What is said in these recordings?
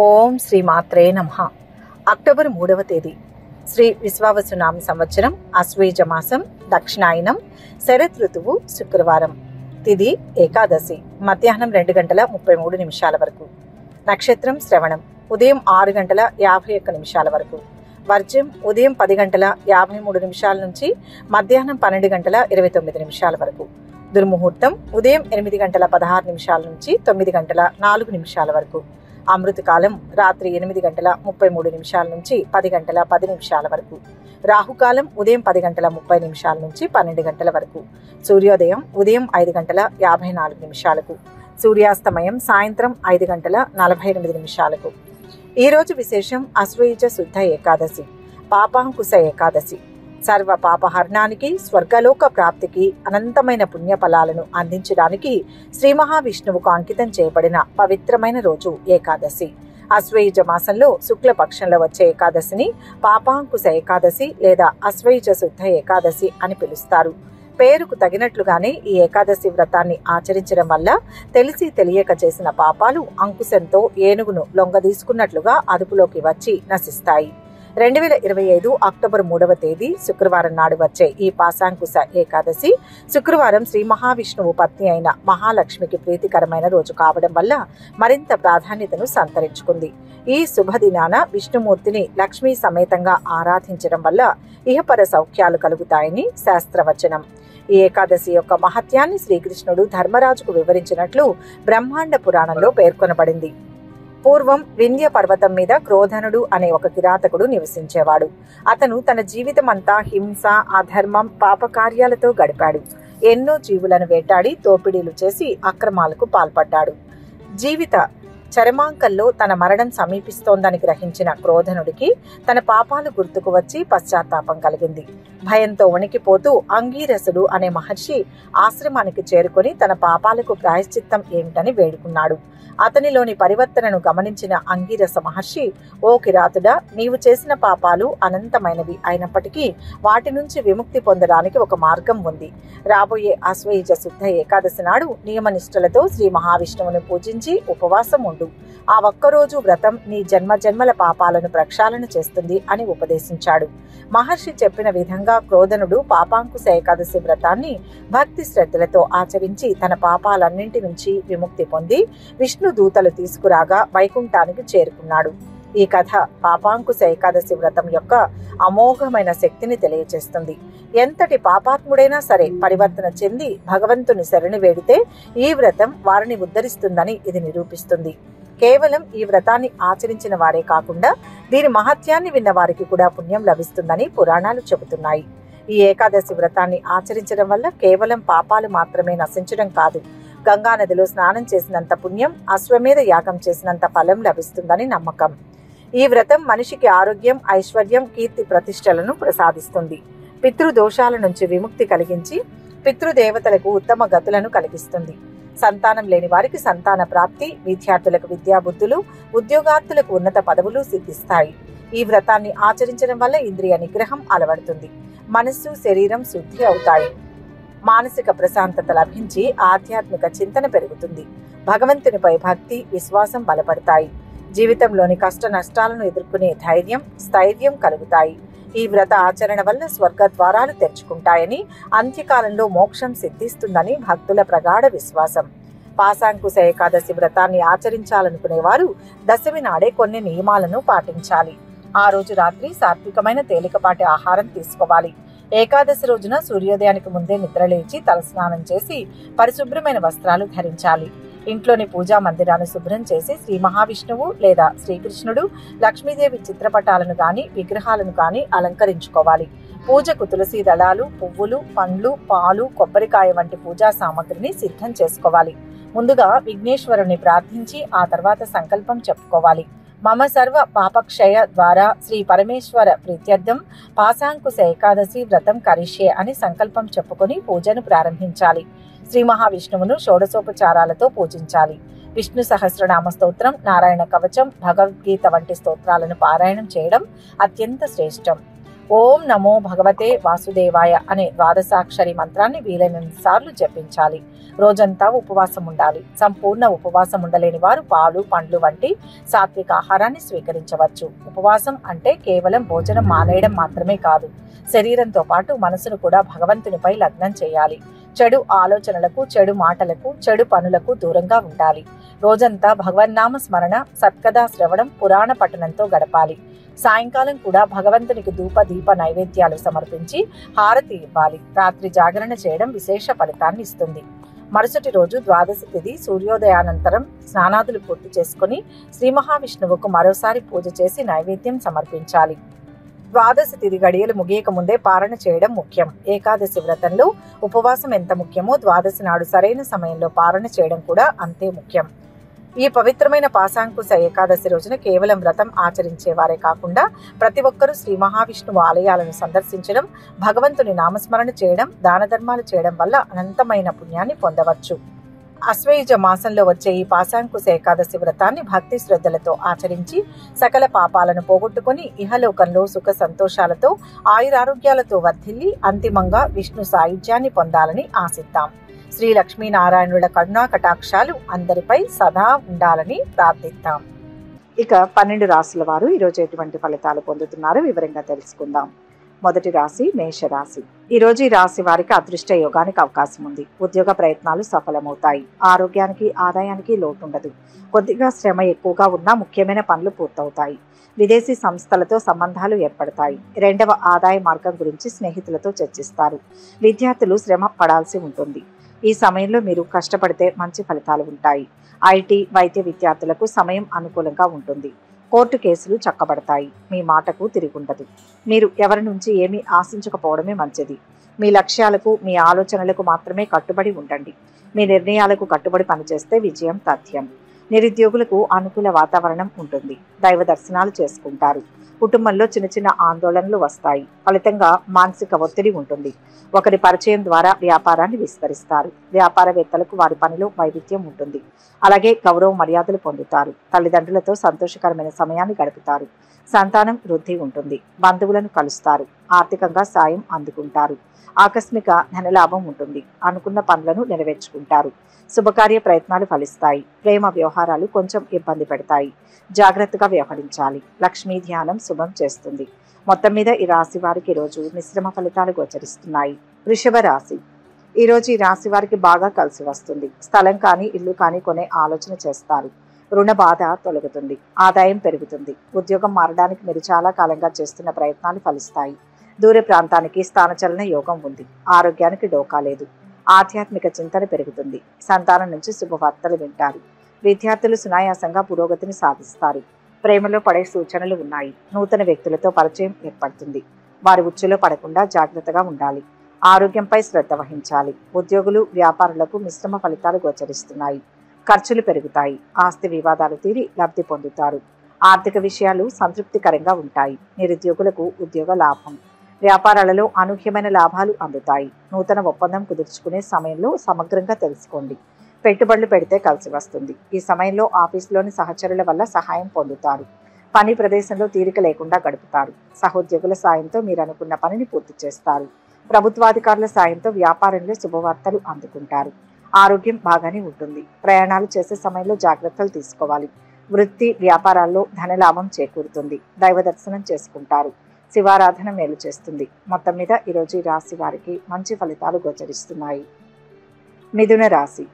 ఓం శ్రీ మాత్రే నమః. అక్టోబర్ 3వ తేదీ శ్రీ విశ్వావసునామ సంవత్సరం అశ్వేజ మాసం దక్షిణాయనం శరత్ ఋతువు శుక్రవారం. తిథి ఏకాదశి. మధ్యాహ్నం 2:33 వరకు. నక్షత్రం శ్రవణం. ఉదయం 6:51 వరకు. వర్జ్యం ఉదయం 10:53 నుంచి మధ్యాహ్నం 12:29 వరకు. దుర్ముహూర్తం ఉదయం 8:16 నుంచి 9:04 వరకు. అమృతకాలం రాత్రి 8:33 నుంచి 10:10 వరకు. రాహుకాలం ఉదయం 10:30 నుంచి 12 వరకు. సూర్యోదయం ఉదయం 5:54. సూర్యాస్తమయం సాయంత్రం 5:48. ఈ రోజు విశేషం అశ్వయుజ శుద్ధ ఏకాదశి, పాపాంకుశ ఏకాదశి. సర్వ పాపహరణానికి, స్వర్గలోక ప్రాప్తికి, అనంతమైన పుణ్యఫలాలను అందించడానికి శ్రీ మహావిష్ణువుకు అంకితం చేయబడిన పవిత్రమైన రోజు ఏకాదశి. అశ్వయుజ మాసంలో శుక్లపక్షంలో వచ్చే ఏకాదశిని పాపాంకుశ ఏకాదశి లేదా అశ్వయుజ శుద్ధ ఏకాదశి అని పిలుస్తారు. పేరుకు తగినట్లుగానే ఈ ఏకాదశి వ్రతాన్ని ఆచరించడం వల్ల తెలిసి తెలియక చేసిన పాపాలు అంకుశంతో ఏనుగును లొంగదీసుకున్నట్లుగా అదుపులోకి వచ్చి నశిస్తాయి. 2025 అక్టోబర్ 3వ తేదీ శుక్రవారం నాడు వచ్చే ఈ పాశాంకుశ ఏకాదశి శుక్రవారం శ్రీ మహావిష్ణువు పత్ని అయిన మహాలక్ష్మికి ప్రీతికరమైన రోజు కావడం వల్ల మరింత ప్రాధాన్యతను సంతరించుకుంది. ఈ శుభదినాన విష్ణుమూర్తిని లక్ష్మీ సమేతంగా ఆరాధించడం వల్ల ఇహపర సౌఖ్యాలు కలుగుతాయని శాస్త్రవచనం. ఈ ఏకాదశి యొక్క మహత్యాన్ని శ్రీకృష్ణుడు ధర్మరాజుకు వివరించినట్లు బ్రహ్మాండ పురాణంలో పేర్కొనబడింది. పూర్వం వింధ్య పర్వతం మీద క్రోధనుడు అనే ఒక కిరాతకుడు నివసించేవాడు. అతను తన జీవితమంతా హింస, అధర్మం, పాపకార్యాలతో గడిపాడు. ఎన్నో జీవులను వేటాడి తోపిడీలు చేసి అక్రమాలకు పాల్పడ్డాడు. జీవిత చరమాంకంలో తన మరణం సమీపిస్తోందని గ్రహించిన క్రోధనుడికి తన పాపాలు గుర్తుకు వచ్చి పశ్చాత్తాపం కలిగింది. భయంతో వణికిపోతూ అంగీరసుడు అనే మహర్షి ఆశ్రమానికి చేరుకొని తన పాపాలకు ప్రాయశ్చిత్తం ఏమిటని వేడుకున్నాడు. అతనిలోని పరివర్తనను గమనించిన అంగీరస మహర్షి, ఓ కిరాతుడా, నీవు చేసిన పాపాలు అనంతమైనవి అయినప్పటికీ వాటి నుంచి విముక్తి పొందడానికి ఒక మార్గం ఉంది. రాబోయే అశ్వయుజ శుద్ధ ఏకాదశి నాడు నియమనిష్టలతో శ్రీ మహావిష్ణువును పూజించి ఉపవాసం ఉండు. ఆ ఒక్కరోజు వ్రతం నీ జన్మజన్మల పాపాలను ప్రక్షాళన చేస్తుంది అని ఉపదేశించాడు. మహర్షి చెప్పిన విధంగా క్రోధనుడు పాపాంకుశ ఏకాదశి వ్రతాన్ని భక్తి శ్రద్ధలతో ఆచరించి తన పాపాలన్నింటి నుంచి విముక్తి పొంది విష్ణు దూతలు తీసుకురాగా వైకుంఠానికి చేరుకున్నాడు. ఈ కథ పాపాంకుశ ఏకాదశి వ్రతం యొక్క అమోఘమైన శక్తిని తెలియచేస్తుంది. ఎంతటి పాపాత్ముడైనా సరే పరివర్తన చెంది భగవంతుని శరణి వేడితే ఈ వ్రతం వారిని ఉద్ధరిస్తుందని ఇది నిరూపిస్తుంది. కేవలం ఈ వ్రతాన్ని ఆచరించిన వారే కాకుండా దీని మహత్యాన్ని విన్న వారికి కూడా పుణ్యం లభిస్తుందని పురాణాలు చెబుతున్నాయి. ఈ ఏకాదశి వ్రతాన్ని ఆచరించడం వల్ల కేవలం పాపాలు మాత్రమే నశించడం కాదు, గంగానదిలో స్నానం చేసినంత పుణ్యం, అశ్వమేధ యాగం చేసినంత ఫలం లభిస్తుందని నమ్మకం. ఈ వ్రతం మనిషికి ఆరోగ్యం, ఐశ్వర్యం, కీర్తి ప్రతిష్టలను ప్రసాదిస్తుంది. పితృదోషాల నుంచి విముక్తి కలిగించి పితృదేవతలకు ఉత్తమ గతులను కలిగిస్తుంది. సంతానం లేని వారికి సంతాన ప్రాప్తి, విద్యార్థులకు విద్యాబుద్ధులు, ఉద్యోగార్థులకు ఉన్నత పదవులు సిద్ధిస్తాయి. ఈ వ్రతాన్ని ఆచరించడం వల్ల ఇంద్రియ నిగ్రహం అలవడుతుంది. మనస్సు, శరీరం శుద్ధి అవుతాయి. మానసిక ప్రశాంతత లభించి ఆధ్యాత్మిక చింతన పెరుగుతుంది. భగవంతునిపై భక్తి, విశ్వాసం బలపడతాయి. జీవితంలోని కష్ట నష్టాలను ఎదుర్కొనే ధైర్యం, స్థైర్యం కలుగుతాయి. ఈ వ్రత ఆచరణ వల్ల స్వర్గ ద్వారాలు తెరుచుకుంటాయని, అంత్యకాలంలో మోక్షం సిద్ధిస్తుందని భక్తుల ప్రగాఢ విశ్వాసం. పాశాంకుశ ఏకాదశి వ్రతాన్ని ఆచరించాలనుకునేవారు దశమి నాడే కొన్ని నియమాలను పాటించాలి. ఆ రోజు రాత్రి సాత్వికమైన తేలికపాటి ఆహారం తీసుకోవాలి. ఏకాదశి రోజున సూర్యోదయానికి ముందే నిద్రలేచి తలస్నానం చేసి పరిశుభ్రమైన వస్త్రాలు ధరించాలి. ఇంట్లోని పూజా మందిరాన్ని శుభ్రం చేసి శ్రీ మహావిష్ణువు లేదా శ్రీకృష్ణుడు, లక్ష్మీదేవి చిత్రపటాలను గాని విగ్రహాలను గాని అలంకరించుకోవాలి. పూజకు తులసి దళాలు, పువ్వులు, పండ్లు, పాలు, కొబ్బరికాయ వంటి పూజా సామగ్రిని సిద్ధం చేసుకోవాలి. ముందుగా విఘ్నేశ్వరుని ప్రార్థించి ఆ తర్వాత సంకల్పం చెప్పుకోవాలి. మమ సర్వ పాపక్షయ ద్వారా శ్రీ పరమేశ్వర ప్రీత్యర్థం పాశాంకుశ ఏకాదశి వ్రతం కరిష్యే అని సంకల్పం చెప్పుకొని పూజను ప్రారంభించాలి. శ్రీ మహావిష్ణువును షోడశోపచారాలతో పూజించాలి. విష్ణు సహస్రనామ స్తోత్రం, నారాయణ కవచం, భగవద్గీత వంటి స్తోత్రాలను పారాయణం చేయడం అత్యంత శ్రేష్టం. ఓం నమో భగవతే వాసుదేవాయ అనే ద్వాదశాక్షరి మంత్రాన్ని వీలైనన్ని సార్లు జపించాలి. రోజంతా ఉపవాసం ఉండాలి. సంపూర్ణ ఉపవాసం ఉండలేని వారు పాలు, పండ్లు వంటి సాత్విక ఆహారాన్ని స్వీకరించవచ్చు. ఉపవాసం అంటే కేవలం భోజనం మానేయడం మాత్రమే కాదు, శరీరంతో పాటు మనసును కూడా భగవంతునిపై లగ్నం చేయాలి. చెడు ఆలోచనలకు, చెడు మాటలకు, చెడు పనులకు దూరంగా ఉండాలి. రోజంతా భగవన్నామ స్మరణ, సత్కథా శ్రవణం, పురాణ పఠనంతో గడపాలి. సాయంకాలం కూడా భగవంతునికి ధూప దీప నైవేద్యాలు సమర్పించి హారతి ఇవ్వాలి. రాత్రి జాగరణ చేయడం విశేష ఫలితాన్ని ఇస్తుంది. మరుసటి రోజు ద్వాదశి తిథి సూర్యోదయానంతరం స్నానాదులు పూర్తి చేసుకుని శ్రీ మహావిష్ణువుకు మరోసారి పూజ చేసి నైవేద్యం సమర్పించాలి. ద్వాదశి తిథి గడియలు ముగియక ముందే పారణ చేయడం ముఖ్యం. ఏకాదశి వ్రతంలో ఉపవాసం ఎంత ముఖ్యమో ద్వాదశి నాడు సరైన సమయంలో పారణ చేయడం కూడా అంతే ముఖ్యం. ఈ పవిత్రమైన పాశాంకుశ ఏకాదశి రోజున కేవలం వ్రతం ఆచరించేవారే కాకుండా ప్రతి ఒక్కరూ శ్రీ మహావిష్ణువు ఆలయాలను సందర్శించడం, భగవంతుని నామస్మరణ చేయడం, దాన ధర్మాలు చేయడం వల్ల అనంతమైన పుణ్యాన్ని పొందవచ్చు. అశ్వయుజ మాసంలో వచ్చే ఈ పాశాంకుశ ఏకాదశి వ్రతాన్ని భక్తి శ్రద్ధలతో ఆచరించి సకల పాపాలను పోగొట్టుకుని ఇహలోకంలో సుఖ సంతోషాలతో ఆయురారోగ్యాలతో వర్ధిల్లి అంతిమంగా విష్ణు సాయుధ్యాన్ని పొందాలని ఆశిద్దాం. శ్రీ లక్ష్మీనారాయణుల కరుణా కటాక్షాలు అందరిపై సదా ఉండాలని ప్రార్థిద్దాం. ఇక 12 రాశుల వారు ఈరోజు ఎటువంటి ఫలితాలు పొందుతున్నారో వివరంగా తెలుసుకుందాం. మొదటి రాశి మేషరాశి. ఈ రోజు ఈ రాశి వారికి అదృష్ట యోగానికి అవకాశం ఉంది. ఉద్యోగ ప్రయత్నాలు సఫలమవుతాయి. ఆరోగ్యానికి, ఆదాయానికి లోటుండదు. కొద్దిగా శ్రమ ఎక్కువగా ఉన్నా ముఖ్యమైన పనులు పూర్తవుతాయి. విదేశీ సంస్థలతో సంబంధాలు ఏర్పడతాయి. రెండవ ఆదాయ మార్గం గురించి స్నేహితులతో చర్చిస్తారు. విద్యార్థులు శ్రమ పడాల్సి ఉంటుంది. ఈ సమయంలో మీరు కష్టపడితే మంచి ఫలితాలు ఉంటాయి. ఐటీ, వైద్య విద్యార్థులకు సమయం అనుకూలంగా ఉంటుంది. కోర్టు కేసులు చక్కబడతాయి. మీ మాటకు తిరుగుండదు. మీరు ఎవరి నుంచి ఏమీ ఆశించకపోవడమే మంచిది. మీ లక్ష్యాలకు, మీ ఆలోచనలకు మాత్రమే కట్టుబడి ఉండండి. మీ నిర్ణయాలకు కట్టుబడి పనిచేస్తే విజయం తథ్యం. నిరుద్యోగులకు అనుకూల వాతావరణం ఉంటుంది. దైవ దర్శనాలు చేసుకుంటారు. కుటుంబంలో చిన్న చిన్న ఆందోళనలు వస్తాయి. ఫలితంగా మానసిక ఒత్తిడి ఉంటుంది. ఒకరి పరిచయం ద్వారా వ్యాపారాన్ని విస్తరిస్తారు. వ్యాపారవేత్తలకు వారి పనిలో వైవిధ్యం ఉంటుంది. అలాగే గౌరవ మర్యాదలు పొందుతారు. తల్లిదండ్రులతో సంతోషకరమైన సమయాన్ని గడుపుతారు. సంతానం వృద్ధి ఉంటుంది. బంధువులను కలుస్తారు. ఆర్థికంగా సాయం అందుకుంటారు. ఆకస్మిక ధనలాభం ఉంటుంది. అనుకున్న పనులను నెరవేర్చుకుంటారు. శుభకార్య ప్రయత్నాలు ఫలిస్తాయి. ప్రేమ వ్యవహారాలు కొంచెం ఇబ్బంది పెడతాయి. జాగ్రత్తగా వ్యవహరించాలి. లక్ష్మీ ధ్యానం శుభం చేస్తుంది. మొత్తం మీద ఈ రాశి వారికి ఈరోజు మిశ్రమ ఫలితాలు గోచరిస్తున్నాయి. వృషభ రాశి. ఈరోజు ఈ రాశి వారికి బాగా కలిసి వస్తుంది. స్థలం కానీ, ఇల్లు కానీ కొనే ఆలోచన చేస్తారు. రుణ బాధ తొలగుతుంది. ఆదాయం పెరుగుతుంది. ఉద్యోగం మారడానికి మీరు చాలా కాలంగా చేస్తున్న ప్రయత్నాలు ఫలిస్తాయి. దూర ప్రాంతానికి స్థానచలన యోగం ఉంది. ఆరోగ్యానికి డోకా లేదు. ఆధ్యాత్మిక చింతన పెరుగుతుంది. సంతానం నుంచి శుభవార్తలు వింటారు. విద్యార్థులు సునాయాసంగా పురోగతిని సాధిస్తారు. ప్రేమలో పడే సూచనలు ఉన్నాయి. నూతన వ్యక్తులతో పరిచయం ఏర్పడుతుంది. వారి ఉచ్చులో పడకుండా జాగ్రత్తగా ఉండాలి. ఆరోగ్యంపై శ్రద్ధ వహించాలి. ఉద్యోగులు, వ్యాపారులకు మిశ్రమ ఫలితాలు గోచరిస్తున్నాయి. ఖర్చులు పెరుగుతాయి. ఆస్తి వివాదాలు తీరి లబ్ధి పొందుతారు. ఆర్థిక విషయాలు సంతృప్తికరంగా ఉంటాయి. నిరుద్యోగులకు ఉద్యోగ లాభం. వ్యాపారాలలో అనూహ్యమైన లాభాలు అందుతాయి. నూతన ఒప్పందం కుదుర్చుకునే సమయంలో సమగ్రంగా తెలుసుకోండి. పెట్టుబడులు పెడితే కలిసి వస్తుంది. ఈ సమయంలో ఆఫీసులోని సహచరుల వల్ల సహాయం పొందుతారు. పని ప్రదేశంలో తీరిక లేకుండా గడుపుతారు. సహోద్యోగుల సాయంతో మీరు అనుకున్న పనిని పూర్తి చేస్తారు. ప్రభుత్వాధికారుల సాయంతో వ్యాపారంలో శుభవార్తలు అందుకుంటారు. ఆరోగ్యం బాగానే ఉంటుంది. ప్రయాణాలు చేసే సమయంలో జాగ్రత్తలు తీసుకోవాలి. వృత్తి, వ్యాపారాల్లో ధనలాభం చేకూరుతుంది. దైవ దర్శనం చేసుకుంటారు. శివారాధన మేలు చేస్తుంది. మొత్తం మీద ఈరోజు ఈ రాశి వారికి మంచి ఫలితాలు గోచరిస్తున్నాయి. మిథున రాశి.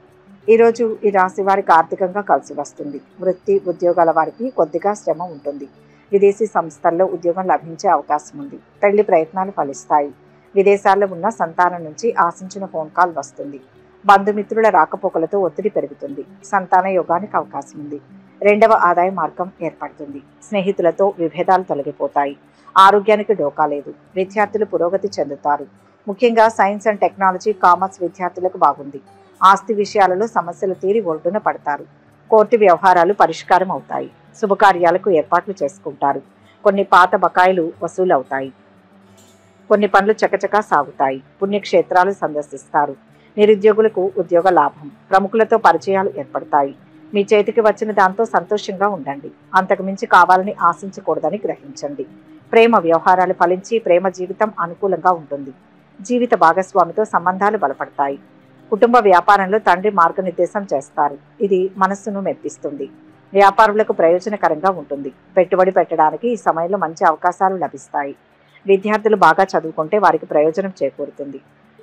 ఈరోజు ఈ రాశి వారికి ఆర్థికంగా కలిసి వస్తుంది. వృత్తి, ఉద్యోగాల వారికి కొద్దిగా శ్రమ ఉంటుంది. విదేశీ సంస్థల్లో ఉద్యోగం లభించే అవకాశం ఉంది. పెళ్లి ప్రయత్నాలు ఫలిస్తాయి. విదేశాల్లో ఉన్న సంతానం నుంచి ఆశించిన ఫోన్ కాల్ వస్తుంది. బంధుమిత్రుల రాకపోకలతో ఒత్తిడి పెరుగుతుంది. సంతాన యోగానికి అవకాశం ఉంది. రెండవ ఆదాయ మార్గం ఏర్పడుతుంది. స్నేహితులతో విభేదాలు తొలగిపోతాయి. ఆరోగ్యానికి డోకా లేదు. విద్యార్థులు పురోగతి చెందుతారు. ముఖ్యంగా సైన్స్ అండ్ టెక్నాలజీ, కామర్స్ విద్యార్థులకు బాగుంది. ఆస్తి విషయాలలో సమస్యలు తీరి ఒడ్డున పడతారు. కోర్టు వ్యవహారాలు పరిష్కారం అవుతాయి. శుభకార్యాలకు ఏర్పాట్లు చేసుకుంటారు. కొన్ని పాత బకాయిలు వసూలు అవుతాయి. కొన్ని పనులు చకచకా సాగుతాయి. పుణ్యక్షేత్రాలు సందర్శిస్తారు. నిరుద్యోగులకు ఉద్యోగ లాభం. ప్రముఖులతో పరిచయాలు ఏర్పడతాయి. మీ చేతికి వచ్చిన దాంతో సంతోషంగా ఉండండి. అంతకు మించి కావాలని ఆశించకూడదని గ్రహించండి. ప్రేమ వ్యవహారాలు ఫలించి ప్రేమ జీవితం అనుకూలంగా ఉంటుంది. జీవిత భాగస్వామితో సంబంధాలు బలపడతాయి. కుటుంబ వ్యాపారంలో తండ్రి మార్గనిర్దేశం చేస్తారు. ఇది మనస్సును మెప్పిస్తుంది. వ్యాపారులకు ప్రయోజనకరంగా ఉంటుంది. పెట్టుబడి పెట్టడానికి ఈ సమయంలో మంచి అవకాశాలు లభిస్తాయి. విద్యార్థులు బాగా చదువుకుంటే వారికి ప్రయోజనం చేకూరుతుంది.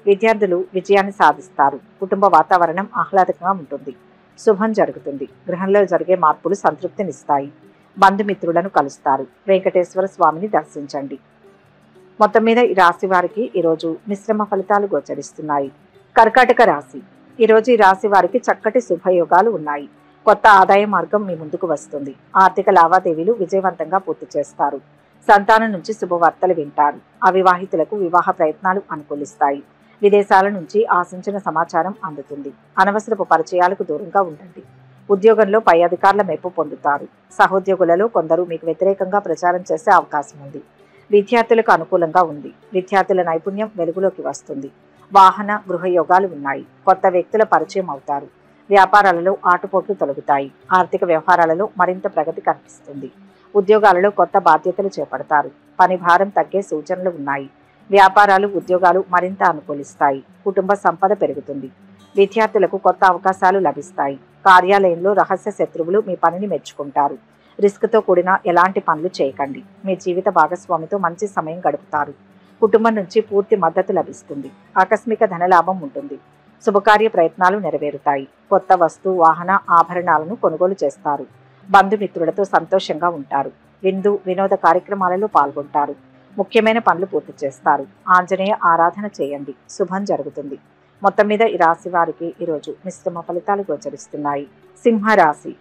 విద్యార్థులు విజయాన్ని సాధిస్తారు. కుటుంబ వాతావరణం ఆహ్లాదకంగా ఉంటుంది. శుభం జరుగుతుంది. గృహంలో జరిగే మార్పులు సంతృప్తినిస్తాయి. బంధుమిత్రులను కలుస్తారు. వెంకటేశ్వర స్వామిని దర్శించండి. మొత్తం మీద ఈ రాశి వారికి ఈరోజు మిశ్రమ ఫలితాలు గోచరిస్తున్నాయి. కర్కాటక రాశి. ఈరోజు ఈ రాశి వారికి చక్కటి శుభయోగాలు ఉన్నాయి. కొత్త ఆదాయ మార్గం మీ ముందుకు వస్తుంది. ఆర్థిక లావాదేవీలు విజయవంతంగా పూర్తి చేస్తారు. సంతానం నుంచి శుభవార్తలు వింటారు. అవివాహితులకు వివాహ ప్రయత్నాలు అనుకూలిస్తాయి. విదేశాల నుంచి ఆశించిన సమాచారం అందుతుంది. అనవసరపు పరిచయాలకు దూరంగా ఉండండి. ఉద్యోగంలో పై అధికారుల మెప్పు పొందుతారు. సహోద్యోగులలో కొందరు మీకు వ్యతిరేకంగా ప్రచారం చేసే అవకాశం ఉంది. విద్యార్థులకు అనుకూలంగా ఉంది. విద్యార్థుల నైపుణ్యం వెలుగులోకి వస్తుంది. వాహన గృహ యోగాలు ఉన్నాయి. కొత్త వ్యక్తుల పరిచయం అవుతారు. వ్యాపారాలలో ఆటుపోట్లు తొలగుతాయి. ఆర్థిక వ్యవహారాలలో మరింత ప్రగతి కనిపిస్తుంది. ఉద్యోగాలలో కొత్త బాధ్యతలు చేపడతారు. పని భారం తగ్గే సూచనలు ఉన్నాయి. వ్యాపారాలు ఉద్యోగాలు మరింత అనుకూలిస్తాయి. కుటుంబ సంపద పెరుగుతుంది. విద్యార్థులకు కొత్త అవకాశాలు లభిస్తాయి. కార్యాలయంలో రహస్య శత్రువులు మీ పనిని మెచ్చుకుంటారు. రిస్క్తో కూడిన ఎలాంటి పనులు చేయకండి. మీ జీవిత భాగస్వామితో మంచి సమయం గడుపుతారు. కుటుంబం నుంచి పూర్తి మద్దతు లభిస్తుంది. ఆకస్మిక ధనలాభం ఉంటుంది. శుభకార్య ప్రయత్నాలు నెరవేరుతాయి. కొత్త వస్తు వాహన ఆభరణాలను కొనుగోలు చేస్తారు. బంధుమిత్రులతో సంతోషంగా ఉంటారు. విందు వినోద కార్యక్రమాలలో పాల్గొంటారు. ముఖ్యమైన పనులు పూర్తి చేస్తారు. ఆంజనేయ ఆరాధన చేయండి. శుభం జరుగుతుంది. మొత్తం మీద ఈ రాశి వారికి ఈరోజు మిశ్రమ ఫలితాలు గోచరిస్తున్నాయి. సింహరాశి.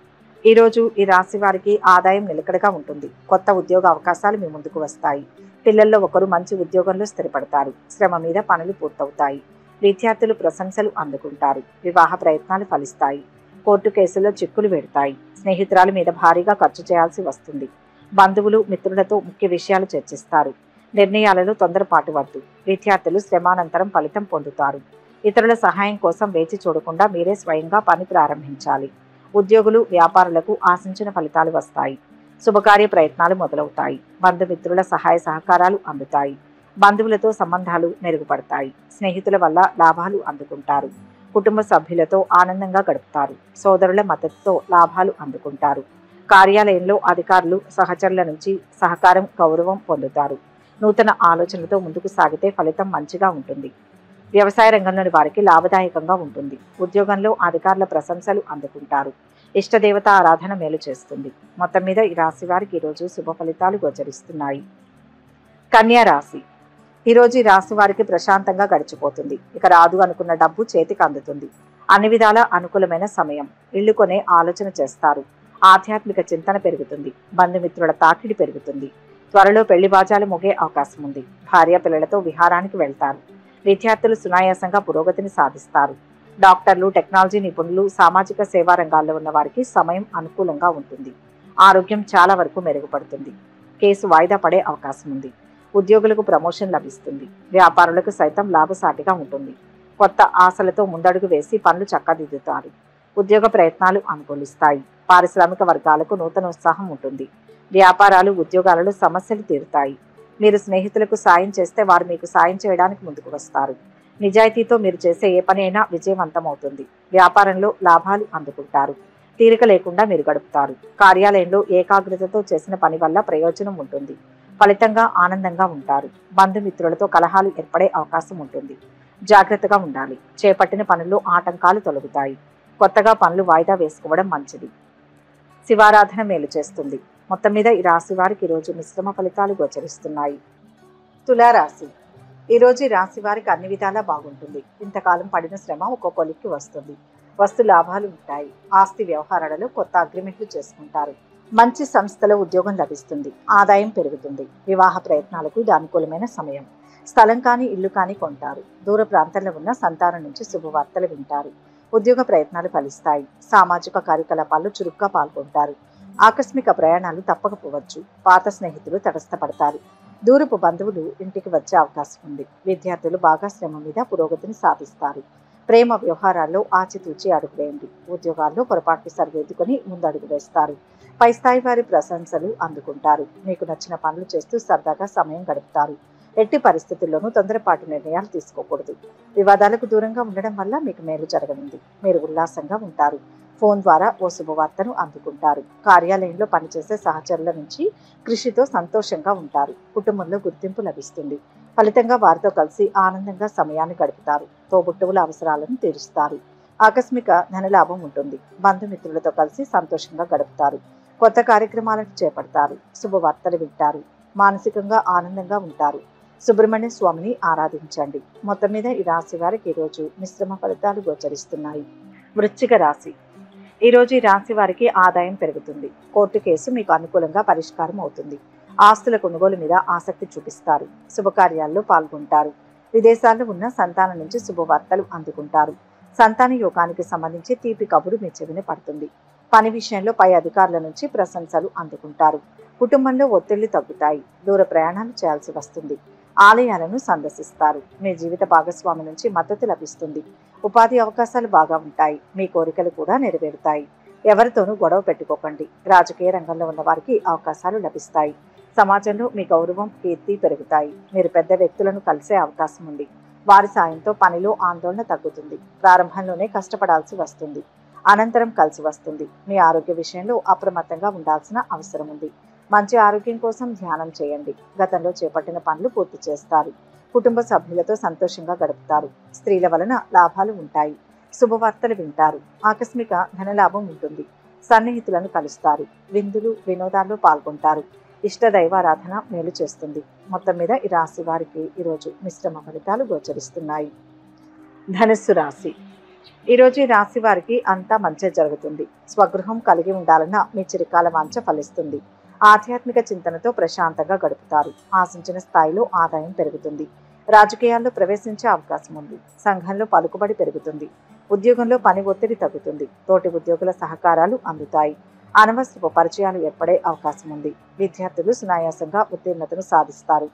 ఈరోజు ఈ రాశి వారికి ఆదాయం నిలకడగా ఉంటుంది. కొత్త ఉద్యోగ అవకాశాలు మీ ముందుకు వస్తాయి. పిల్లల్లో ఒకరు మంచి ఉద్యోగంలో స్థిరపడతారు. శ్రమ మీద పనులు పూర్తవుతాయి. విద్యార్థులు ప్రశంసలు అందుకుంటారు. వివాహ ప్రయత్నాలు ఫలిస్తాయి. కోర్టు కేసుల్లో చిక్కులు పెడతాయి. స్నేహితురాల మీద భారీగా ఖర్చు చేయాల్సి వస్తుంది. బంధువులు మిత్రులతో ముఖ్య విషయాలు చర్చిస్తారు. నిర్ణయాలలో తొందరపాటు వద్దు. విద్యార్థులు శ్రమానంతరం ఫలితం పొందుతారు. ఇతరుల సహాయం కోసం వేచి చూడకుండా మీరే స్వయంగా పని ప్రారంభించాలి. ఉద్యోగులు వ్యాపారులకు ఆశించిన ఫలితాలు వస్తాయి. శుభకార్య ప్రయత్నాలు మొదలవుతాయి. బంధుమిత్రుల సహాయ సహకారాలు అందుతాయి. బంధువులతో సంబంధాలు మెరుగుపడతాయి. స్నేహితుల వల్ల లాభాలు అందుకుంటారు. కుటుంబ సభ్యులతో ఆనందంగా గడుపుతారు. సోదరుల మద్దతుతో లాభాలు అందుకుంటారు. కార్యాలయంలో అధికారులు సహచరుల నుంచి సహకారం గౌరవం పొందుతారు. నూతన ఆలోచనలతో ముందుకు సాగితే ఫలితం మంచిగా ఉంటుంది. వ్యవసాయ రంగంలోని వారికి లాభదాయకంగా ఉంటుంది. ఉద్యోగంలో అధికారుల ప్రశంసలు అందుకుంటారు. ఇష్టదేవత ఆరాధన మేలు చేస్తుంది. మొత్తం మీద ఈ రాశి వారికి ఈరోజు శుభ ఫలితాలు గోచరిస్తున్నాయి. కన్యా రాశి. ఈరోజు ఈ రాశి వారికి ప్రశాంతంగా గడిచిపోతుంది. ఇక రాదు అనుకున్న డబ్బు చేతికి అందుతుంది. అన్ని విధాల అనుకూలమైన సమయం. ఇల్లు కొనే ఆలోచన చేస్తారు. ఆధ్యాత్మిక చింతన పెరుగుతుంది. బంధుమిత్రుల తాకిడి పెరుగుతుంది. త్వరలో పెళ్లి బాజాలు మోగే అవకాశం ఉంది. భార్య పిల్లలతో విహారానికి వెళ్తారు. విద్యార్థులు సునాయాసంగా పురోగతిని సాధిస్తారు. డాక్టర్లు, టెక్నాలజీ నిపుణులు, సామాజిక సేవా రంగాల్లో ఉన్న వారికి సమయం అనుకూలంగా ఉంటుంది. ఆరోగ్యం చాలా వరకు మెరుగుపడుతుంది. కేసు వాయిదా పడే అవకాశం ఉంది. ఉద్యోగులకు ప్రమోషన్ లభిస్తుంది. వ్యాపారులకు సైతం లాభసాటిగా ఉంటుంది. కొత్త ఆశలతో ముందడుగు వేసి పనులు చక్కదిద్దుతారు. ఉద్యోగ ప్రయత్నాలు అనుకూలిస్తాయి. పారిశ్రామిక వర్గాలకు నూతన ఉత్సాహం ఉంటుంది. వ్యాపారాలు ఉద్యోగాలలో సమస్యలు తీరుతాయి. మీరు స్నేహితులకు సాయం చేస్తే వారు మీకు సాయం చేయడానికి ముందుకు వస్తారు. నిజాయితీతో మీరు చేసే ఏ పని అయినా విజయవంతమవుతుంది. వ్యాపారంలో లాభాలు అందుకుంటారు. తీరిక లేకుండా మీరు గడుపుతారు. కార్యాలయంలో ఏకాగ్రతతో చేసిన పని వల్ల ప్రయోజనం ఉంటుంది. ఫలితంగా ఆనందంగా ఉంటారు. బంధుమిత్రులతో కలహాలు ఏర్పడే అవకాశం ఉంటుంది. జాగ్రత్తగా ఉండాలి. చేపట్టిన పనుల్లో ఆటంకాలు తొలగుతాయి. కొత్తగా పనులు వాయిదా వేసుకోవడం మంచిది. శివారాధన మేలు చేస్తుంది. మొత్తం మీద ఈ రాశి వారికి ఈరోజు మిశ్రమ ఫలితాలు గోచరిస్తున్నాయి. తులారాశి. ఈరోజు ఈ రాశి వారికి అన్ని విధాలా బాగుంటుంది. ఇంతకాలం పడిన శ్రమ ఒక్కో కొలిక్కి వస్తుంది. వస్తు లాభాలు ఉంటాయి. ఆస్తి వ్యవహారాలలో కొత్త అగ్రిమెంట్లు చేసుకుంటారు. మంచి సంస్థలో ఉద్యోగం లభిస్తుంది. ఆదాయం పెరుగుతుంది. వివాహ ప్రయత్నాలకు ఇది అనుకూలమైన సమయం. స్థలం కానీ ఇల్లు కానీ కొంటారు. దూర ప్రాంతంలో ఉన్న సంతానం నుంచి శుభవార్తలు వింటారు. ఉద్యోగ ప్రయత్నాలు ఫలిస్తాయి. సామాజిక కార్యకలాపాల్లో చురుగ్గా పాల్గొంటారు. ఆకస్మిక ప్రయాణాలు తప్పకపోవచ్చు. పాత స్నేహితులు తటస్థపడతారు. దూరపు బంధువులు ఇంటికి వచ్చే అవకాశం ఉంది. విద్యార్థులు బాగా శ్రమ మీద పురోగతిని సాధిస్తారు. ప్రేమ వ్యవహారాల్లో ఆచితూచి అడుగు వేయండి. ఉద్యోగాల్లో పొరపాట్లు సరిదిద్దుకొని ముందడుగు వేస్తారు. పై స్థాయి వారి ప్రశంసలు అందుకుంటారు. మీకు నచ్చిన పనులు చేస్తూ సరదాగా సమయం గడుపుతారు. ఎట్టి పరిస్థితుల్లోనూ తొందరపాటు నిర్ణయాలు తీసుకోకూడదు. వివాదాలకు దూరంగా ఉండడం వల్ల మీకు మేలు జరగనుంది. మీరు ఉల్లాసంగా ఉంటారు. ఫోన్ ద్వారా ఓ శుభవార్తను అందుకుంటారు. కార్యాలయంలో పనిచేసే సహచరుల నుంచి కృషితో సంతోషంగా ఉంటారు. కుటుంబంలో గుర్తింపు లభిస్తుంది. ఫలితంగా వారితో కలిసి ఆనందంగా సమయాన్ని గడుపుతారు. తోబుట్టువుల అవసరాలను తీరుస్తారు. ఆకస్మిక ధనలాభం ఉంటుంది. బంధుమిత్రులతో కలిసి సంతోషంగా గడుపుతారు. కొత్త కార్యక్రమాలను చేపడతారు. శుభవార్తలు వింటారు. మానసికంగా ఆనందంగా ఉంటారు. సుబ్రహ్మణ్య స్వామిని ఆరాధించండి. మొత్తం మీద ఈ రాశి వారికి ఈరోజు మిశ్రమ ఫలితాలు గోచరిస్తున్నాయి. వృశ్చిక రాశి. ఈరోజు ఈ రాశి వారికి ఆదాయం పెరుగుతుంది. కోర్టు కేసు మీకు అనుకూలంగా పరిష్కారం అవుతుంది. ఆస్తుల కొనుగోలు మీద ఆసక్తి చూపిస్తారు. శుభకార్యాల్లో పాల్గొంటారు. విదేశాల్లో ఉన్న సంతానం నుంచి శుభవార్తలు అందుకుంటారు. సంతాన యోగానికి సంబంధించి తీపి కబురు మీ చెవిన పడుతుంది. పని విషయంలో పై అధికారుల నుంచి ప్రశంసలు అందుకుంటారు. కుటుంబంలో ఒత్తిళ్లు తగ్గుతాయి. దూర ప్రయాణాలు చేయాల్సి వస్తుంది. ఆలయాలను సందర్శిస్తారు. మీ జీవిత భాగస్వామి నుంచి మద్దతు లభిస్తుంది. ఉపాధి అవకాశాలు బాగా ఉంటాయి. మీ కోరికలు కూడా నెరవేరుతాయి. ఎవరితోనూ గొడవ పెట్టుకోకండి. రాజకీయ రంగంలో ఉన్న వారికి అవకాశాలు లభిస్తాయి. సమాజంలో మీ గౌరవం, కీర్తి పెరుగుతాయి. మీరు పెద్ద వ్యక్తులను కలిసే అవకాశం ఉంది. వారి సాయంతో పనిలో ఆందోళన తగ్గుతుంది. ప్రారంభంలోనే కష్టపడాల్సి వస్తుంది. అనంతరం కలిసి వస్తుంది. మీ ఆరోగ్య విషయంలో అప్రమత్తంగా ఉండాల్సిన అవసరం ఉంది. మంచి ఆరోగ్యం కోసం ధ్యానం చేయండి. గతంలో చేపట్టిన పనులు పూర్తి చేస్తారు. కుటుంబ సభ్యులతో సంతోషంగా గడుపుతారు. స్త్రీల వలన లాభాలు ఉంటాయి. శుభవార్తలు వింటారు. ఆకస్మిక ధనలాభం ఉంటుంది. సన్నిహితులను కలుస్తారు. విందులు, వినోదాల్లో పాల్గొంటారు. ఇష్ట దైవారాధన మేలు చేస్తుంది. మొత్తం మీద ఈ రాశి వారికి ఈరోజు మిశ్రమ ఫలితాలు గోచరిస్తున్నాయి. ధనుస్సు రాశి. ఈరోజు ఈ రాశి వారికి అంతా మంచి జరుగుతుంది. స్వగృహం కలిగి ఉండాలన్న మీ చిరకాల వాంఛ ఫలిస్తుంది. ఆధ్యాత్మిక చింతనతో ప్రశాంతంగా గడుపుతారు. ఆశించిన స్థాయిలో ఆదాయం పెరుగుతుంది. రాజకీయాల్లో ప్రవేశించే అవకాశం ఉంది. సంఘంలో పలుకుబడి పెరుగుతుంది. ఉద్యోగంలో పని ఒత్తిడి తగ్గుతుంది. తోటి ఉద్యోగుల సహకారాలు అందుతాయి. అనవసరపు పరిచయాలు ఏర్పడే అవకాశం ఉంది. విద్యార్థులు సునాయాసంగా ఉత్తీర్ణతను సాధిస్తారు.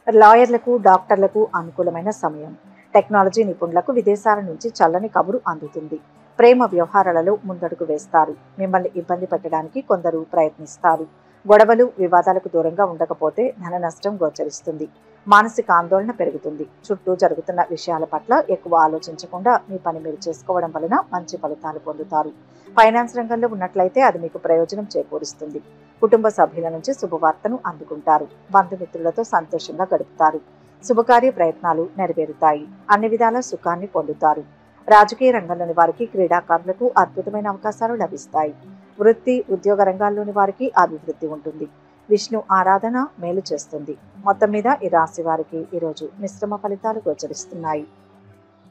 లాయర్లకు, డాక్టర్లకు అనుకూలమైన సమయం. టెక్నాలజీ నిపుణులకు విదేశాల నుంచి చల్లని కబురు అందుతుంది. ప్రేమ వ్యవహారాలలో ముందడుగు వేస్తారు. మిమ్మల్ని ఇబ్బంది పెట్టడానికి కొందరు ప్రయత్నిస్తారు. గొడవలు, వివాదాలకు దూరంగా ఉండకపోతే ధన నష్టం గోచరిస్తుంది. మానసిక ఆందోళన పెరుగుతుంది. చుట్టూ జరుగుతున్న విషయాల పట్ల ఎక్కువ ఆలోచించకుండా మీ పని మీరు చేసుకోవడం వలన మంచి ఫలితాలు పొందుతారు. ఫైనాన్స్ రంగంలో ఉన్నట్లయితే అది మీకు ప్రయోజనం చేకూరుస్తుంది. కుటుంబ సభ్యుల నుంచి శుభవార్తను అందుకుంటారు. బంధుమిత్రులతో సంతోషంగా గడుపుతారు. శుభకార్య ప్రయత్నాలు నెరవేరుతాయి. అన్ని విధాల సుఖాన్ని పొందుతారు. రాజకీయ రంగంలోని వారికి, క్రీడాకారులకు అద్భుతమైన అవకాశాలు లభిస్తాయి. వృత్తి, ఉద్యోగ రంగాల్లోని వారికి అభివృద్ధి ఉంటుంది. విష్ణు ఆరాధన మేలు చేస్తుంది. మొత్తం మీద ఈ రాశి వారికి ఈరోజు మిశ్రమ ఫలితాలు గోచరిస్తున్నాయి.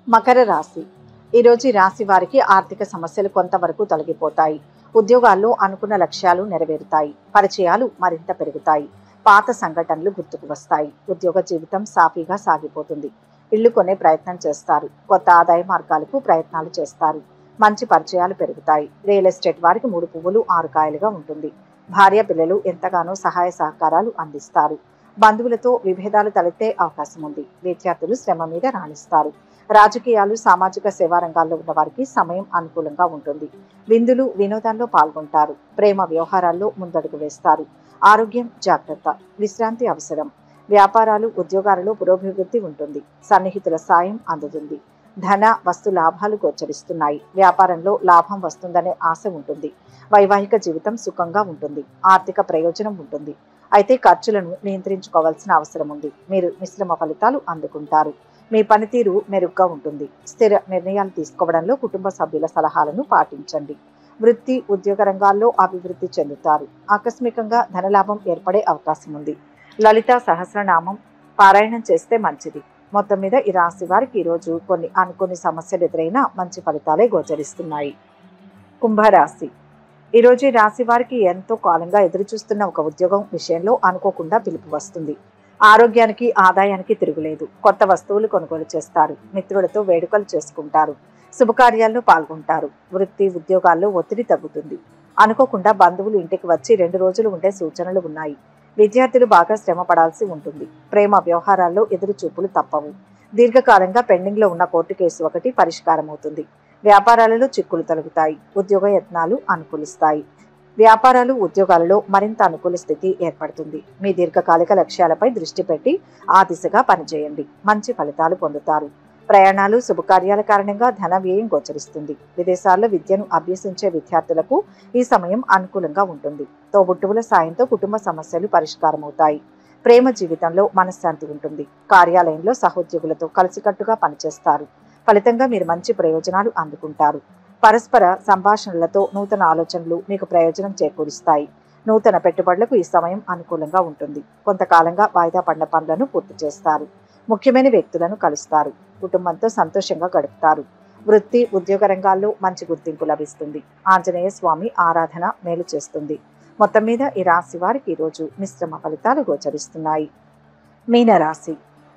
మకర రాశి. ఈరోజు ఈ రాశి వారికి ఆర్థిక సమస్యలు కొంతవరకు తొలగిపోతాయి. ఉద్యోగాల్లో అనుకున్న లక్ష్యాలు నెరవేరుతాయి. పరిచయాలు మరింత పెరుగుతాయి. పాత సంఘటనలు గుర్తుకు వస్తాయి. ఉద్యోగ జీవితం సాఫీగా సాగిపోతుంది. ఇల్లు కొనే ప్రయత్నం చేస్తారు. కొత్త ఆదాయ మార్గాలకు ప్రయత్నాలు చేస్తారు. మంచి పరిచయాలు పెరుగుతాయి. రియల్ ఎస్టేట్ వారికి 3 పువ్వులు 6 కాయలుగా ఉంటుంది. భార్య పిల్లలు ఎంతగానో సహాయ సహకారాలు అందిస్తారు. బంధువులతో విభేదాలు తలెత్తే అవకాశం ఉంది. విద్యార్థులు శ్రమ మీద రాణిస్తారు. రాజకీయాలు, సామాజిక సేవా రంగాల్లో ఉన్న వారికి సమయం అనుకూలంగా ఉంటుంది. విందులు, వినోదాల్లో పాల్గొంటారు. ప్రేమ వ్యవహారాల్లో ముందడుగు వేస్తారు. ఆరోగ్యం జాగ్రత్త. విశ్రాంతి అవసరం. వ్యాపారాలు, ఉద్యోగాలలో పురోభివృద్ధి ఉంటుంది. సన్నిహితుల సాయం అందుతుంది. ధన, వస్తు లాభాలు గోచరిస్తున్నాయి. వ్యాపారంలో లాభం వస్తుందనే ఆశ ఉంటుంది. వైవాహిక జీవితం సుఖంగా ఉంటుంది. ఆర్థిక ప్రయోజనం ఉంటుంది. అయితే ఖర్చులను నియంత్రించుకోవాల్సిన అవసరం ఉంది. మీరు మిశ్రమ ఫలితాలు అందుకుంటారు. మీ పనితీరు మెరుగ్గా ఉంటుంది. స్థిర నిర్ణయాలు తీసుకోవడంలో కుటుంబ సభ్యుల సలహాలను పాటించండి. వృత్తి, ఉద్యోగ రంగాల్లో అభివృద్ధి చెందుతారు. ఆకస్మికంగా ధనలాభం ఏర్పడే అవకాశం ఉంది. లలిత సహస్రనామం పారాయణం చేస్తే మంచిది. మొత్తం మీద ఈ రాశి వారికి ఈరోజు కొన్ని అనుకోని సమస్యలు ఎదురైనా మంచి ఫలితాలే గోచరిస్తున్నాయి. కుంభరాశి. ఈరోజు ఈ రాశి వారికి ఎంతో కాలంగా ఎదురుచూస్తున్న ఒక ఉద్యోగం విషయంలో అనుకోకుండా పిలుపు వస్తుంది. ఆరోగ్యానికి, ఆదాయానికి తిరుగులేదు. కొత్త వస్తువులు కొనుగోలు చేస్తారు. మిత్రులతో వేడుకలు చేసుకుంటారు. శుభకార్యాల్లో పాల్గొంటారు. వృత్తి, ఉద్యోగాల్లో ఒత్తిడి తగ్గుతుంది. అనుకోకుండా బంధువులు ఇంటికి వచ్చి 2 రోజులు ఉండే సూచనలు ఉన్నాయి. విద్యార్థులు బాగా శ్రమ పడాల్సి ఉంటుంది. ప్రేమ వ్యవహారాల్లో ఎదురు చూపులు తప్పవు. దీర్ఘకాలంగా పెండింగ్లో ఉన్న కోర్టు కేసు ఒకటి పరిష్కారం అవుతుంది. వ్యాపారాలలో చిక్కులు తొలగుతాయి. ఉద్యోగ యత్నాలు అనుకూలిస్తాయి. వ్యాపారాలు ఉద్యోగాలలో మరింత అనుకూల స్థితి ఏర్పడుతుంది. మీ దీర్ఘకాలిక లక్ష్యాలపై దృష్టి పెట్టి ఆ దిశగా పనిచేయండి. మంచి ఫలితాలు పొందుతారు. ప్రయాణాలు శుభకార్యాల కారణంగా ధన వ్యయం గోచరిస్తుంది. విదేశాల్లో విద్యను అభ్యసించే విద్యార్థులకు ఈ సమయం అనుకూలంగా ఉంటుంది. తోబుట్టువుల సాయంతో కుటుంబ సమస్యలు పరిష్కారమవుతాయి. ప్రేమ జీవితంలో మనశ్శాంతి ఉంటుంది. కార్యాలయంలో సహోద్యోగులతో కలిసికట్టుగా పనిచేస్తారు. ఫలితంగా మీరు మంచి ప్రయోజనాలు అందుకుంటారు. పరస్పర సంభాషణలతో నూతన ఆలోచనలు మీకు ప్రయోజనం చేకూరుస్తాయి. నూతన పెట్టుబడులకు ఈ సమయం అనుకూలంగా ఉంటుంది. కొంతకాలంగా వాయిదా పడిన పనులను పూర్తి చేస్తారు. ముఖ్యమైన వ్యక్తులను కలుస్తారు. కుటుంబంతో సంతోషంగా గడుపుతారు. వృత్తి ఉద్యోగ రంగాల్లో మంచి గుర్తింపు లభిస్తుంది. ఆంజనేయ స్వామి ఆరాధన మేలు చేస్తుంది. మొత్తం మీద ఈ రాశి వారికి ఈరోజు మిశ్రమ ఫలితాలు గోచరిస్తున్నాయి. మీనరాశి.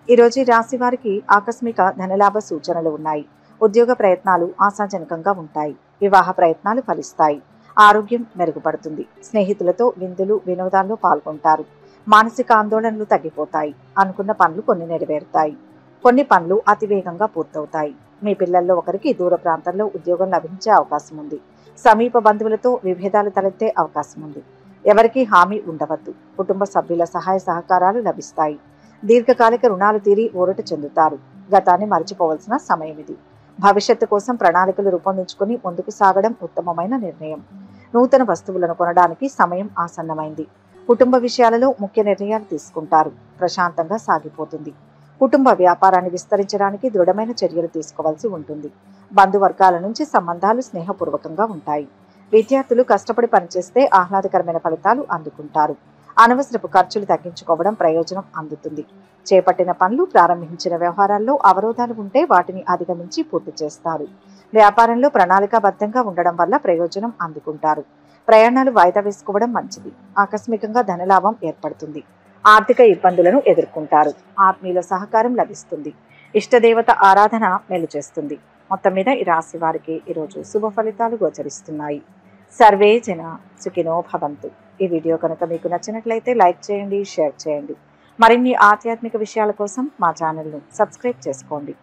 ఈరోజు ఈ రాశి వారికి ఆకస్మిక ధనలాభ సూచనలు ఉన్నాయి. ఉద్యోగ ప్రయత్నాలు ఆశాజనకంగా ఉంటాయి. వివాహ ప్రయత్నాలు ఫలిస్తాయి. ఆరోగ్యం మెరుగుపడుతుంది. స్నేహితులతో విందులు వినోదాల్లో పాల్గొంటారు. మానసిక ఆందోళనలు తగ్గిపోతాయి. అనుకున్న పనులు కొన్ని నెరవేరుతాయి. కొన్ని పనులు అతివేగంగా పూర్తవుతాయి. మీ పిల్లల్లో ఒకరికి దూర ప్రాంతంలో ఉద్యోగం లభించే అవకాశం ఉంది. సమీప బంధువులతో విభేదాలు తలెత్తే అవకాశం ఉంది. ఎవరికీ హామీ ఉండవద్దు. కుటుంబ సభ్యుల సహాయ సహకారాలు లభిస్తాయి. దీర్ఘకాలిక రుణాలు తీరి ఊరట చెందుతారు. గతాన్ని మరచిపోవలసిన సమయం ఇది. భవిష్యత్తు కోసం ప్రణాళికలు రూపొందించుకుని ముందుకు సాగడం ఉత్తమమైన నిర్ణయం. నూతన వస్తువులను కొనడానికి సమయం ఆసన్నమైంది. కుటుంబ విషయాలలో ముఖ్య నిర్ణయాలు తీసుకుంటారు. ప్రశాంతంగా సాగిపోతుంది. కుటుంబ వ్యాపారాన్ని విస్తరించడానికి దృఢమైన చర్యలు తీసుకోవాల్సి ఉంటుంది. బంధువర్గాల నుంచి సంబంధాలు స్నేహపూర్వకంగా ఉంటాయి. విద్యార్థులు కష్టపడి పనిచేస్తే ఆహ్లాదకరమైన ఫలితాలు అందుకుంటారు. అనవసరపు ఖర్చులు తగ్గించుకోవడం ప్రయోజనం అందుతుంది. చేపట్టిన పనులు ప్రారంభించిన వ్యవహారాల్లో అవరోధాలు ఉంటే వాటిని అధిగమించి పూర్తి చేస్తారు. వ్యాపారంలో ప్రణాళికాబద్ధంగా ఉండడం వల్ల ప్రయోజనం అందుకుంటారు. ప్రయాణాలు వాయిదా వేసుకోవడం మంచిది. ఆకస్మికంగా ధనలాభం ఏర్పడుతుంది. ఆర్థిక ఇబ్బందులను ఎదుర్కొంటారు. ఆత్మీయుల సహకారం లభిస్తుంది. ఇష్టదేవత ఆరాధన మేలు చేస్తుంది. మొత్తం మీద ఈ రాశి వారికి ఈరోజు శుభ ఫలితాలు గోచరిస్తున్నాయి. సర్వే జన సుఖినో భవంతు. ఈ వీడియో కనుక మీకు నచ్చినట్లయితే లైక్ చేయండి, షేర్ చేయండి. మరిన్ని ఆధ్యాత్మిక విషయాల కోసం మా ఛానల్ను సబ్స్క్రైబ్ చేసుకోండి.